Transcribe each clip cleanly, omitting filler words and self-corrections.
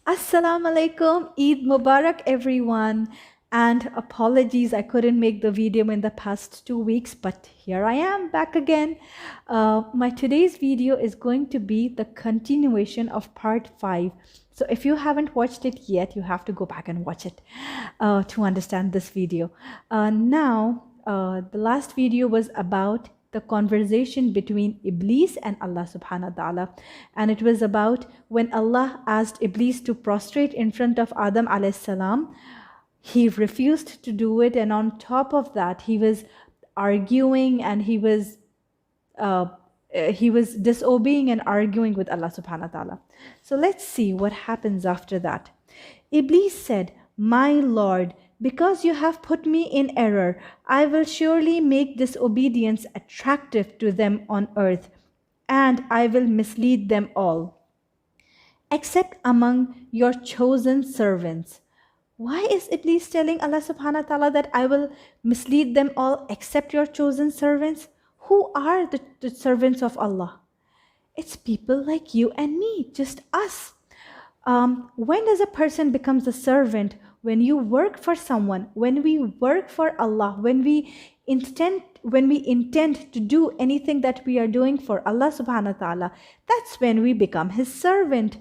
Assalamu alaikum, Eid Mubarak everyone, and apologies I couldn't make the video in the past 2 weeks, but here I am back again. My today's video is going to be the continuation of part 5. So if you haven't watched it yet, you have to go back and watch it to understand this video. The last video was about the conversation between Iblis and Allah subhanahu wa ta'ala. And it was about when Allah asked Iblis to prostrate in front of Adam alayhi salam. He refused to do it, and on top of that, he was arguing and he was disobeying and arguing with Allah subhanahu wa ta'ala. So let's see what happens after that. Iblis said, "My Lord, because you have put me in error, I will surely make disobedience attractive to them on earth, and I will mislead them all, except among your chosen servants." Why is Iblis telling Allah subhanahu wa ta'ala that I will mislead them all except your chosen servants? Who are the servants of Allah? It's people like you and me, just us. When does a person becomes a servant? When you work for someone, when we work for Allah, when we intend to do anything that we are doing for Allah subhanahu wa ta'ala, that's when we become his servant.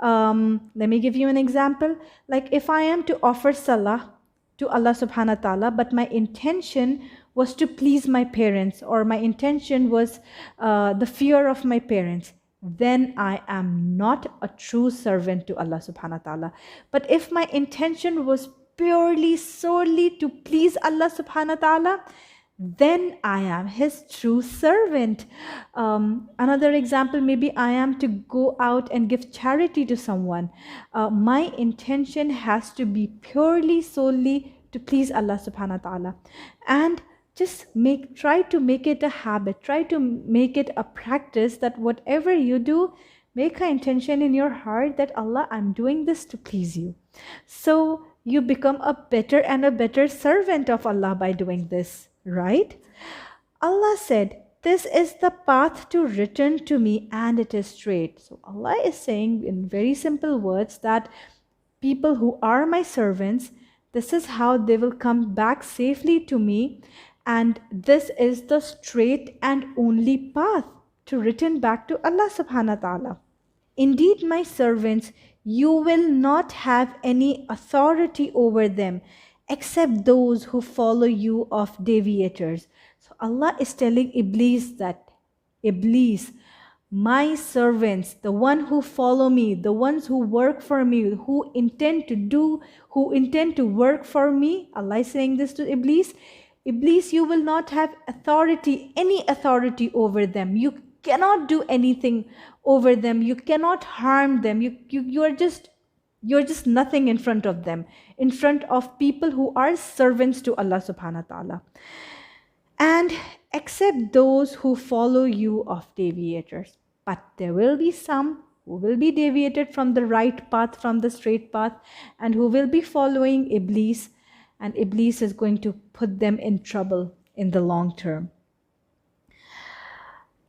Let me give you an example. Like if I am to offer salah to Allah subhanahu wa ta'ala, but my intention was to please my parents, or my intention was the fear of my parents, then I am not a true servant to Allah subhanahu wa ta'ala. But if my intention was purely, solely to please Allah subhanahu wa ta'ala, then I am his true servant. Another example, maybe I am to go out and give charity to someone. My intention has to be purely, solely to please Allah subhanahu wa ta'ala. And just try to make it a habit, try to make it a practice that whatever you do, make an intention in your heart that Allah, I'm doing this to please you. So you become a better and a better servant of Allah by doing this, right? Allah said, "This is the path to return to me, and it is straight." So Allah is saying in very simple words that people who are my servants, this is how they will come back safely to me. And this is the straight and only path to return back to Allah subhanahu wa ta'ala. "Indeed, my servants, you will not have any authority over them except those who follow you of deviators." So Allah is telling Iblis that, Iblis, my servants, the one who follow me, the ones who work for me, who intend to work for me, Allah is saying this to Iblis. Iblis, you will not have any authority over them. You cannot do anything over them. You cannot harm them. You're just nothing in front of them, in front of people who are servants to Allah subhanahu wa ta'ala. "And except those who follow you of deviators." But there will be some who will be deviated from the right path, from the straight path, and who will be following Iblis. And Iblis is going to put them in trouble in the long term.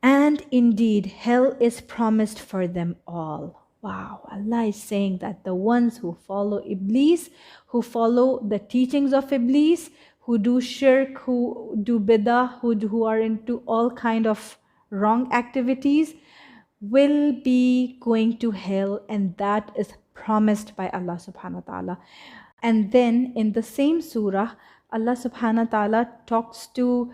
"And indeed, hell is promised for them all." Wow, Allah is saying that the ones who follow Iblis, who follow the teachings of Iblis, who do shirk, who do bid'ah, who are into all kind of wrong activities, will be going to hell, and that is promised by Allah subhanahu wa ta'ala. And then in the same surah, Allah subhanahu wa ta'ala talks to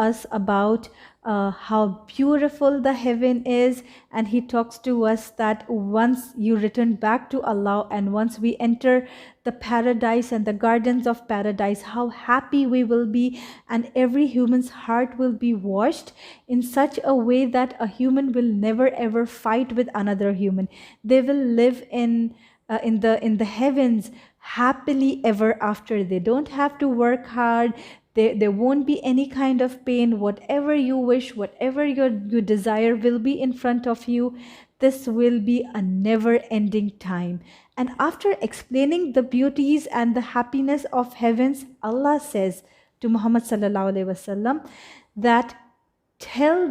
us about how beautiful the heaven is, and he talks to us that once you return back to Allah and once we enter the paradise and the gardens of paradise, how happy we will be, and every human's heart will be washed in such a way that a human will never ever fight with another human. They will live in the heavens happily ever after. They don't have to work hard. There won't be any kind of pain. Whatever you wish, whatever you desire will be in front of you. This will be a never-ending time. And after explaining the beauties and the happiness of heavens, Allah says to Muhammad sallallahu alaihi wasallam that tell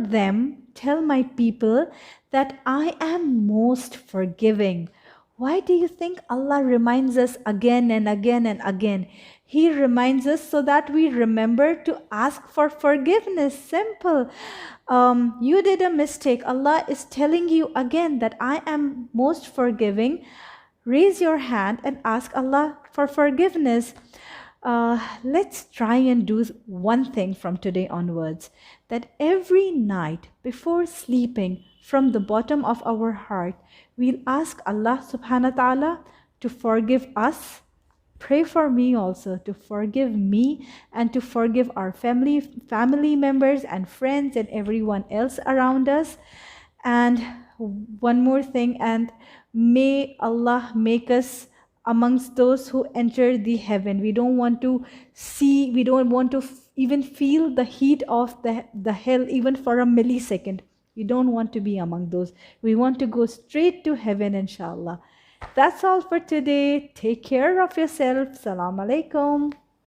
my people that I am most forgiving. Why do you think Allah reminds us again and again and again? He reminds us so that we remember to ask for forgiveness. Simple. You did a mistake. Allah is telling you again that I am most forgiving. Raise your hand and ask Allah for forgiveness. Let's try and do one thing from today onwards, that every night before sleeping, from the bottom of our heart, we'll ask Allah subhanahu wa ta'ala to forgive us. Pray for me also to forgive me and to forgive our family members and friends and everyone else around us. And one more thing, and may Allah make us amongst those who enter the heaven. We don't want to see, we don't want to even feel the heat of the hell even for a millisecond. We don't want to be among those. We want to go straight to heaven, inshallah. That's all for today. Take care of yourself. Salam alaikum.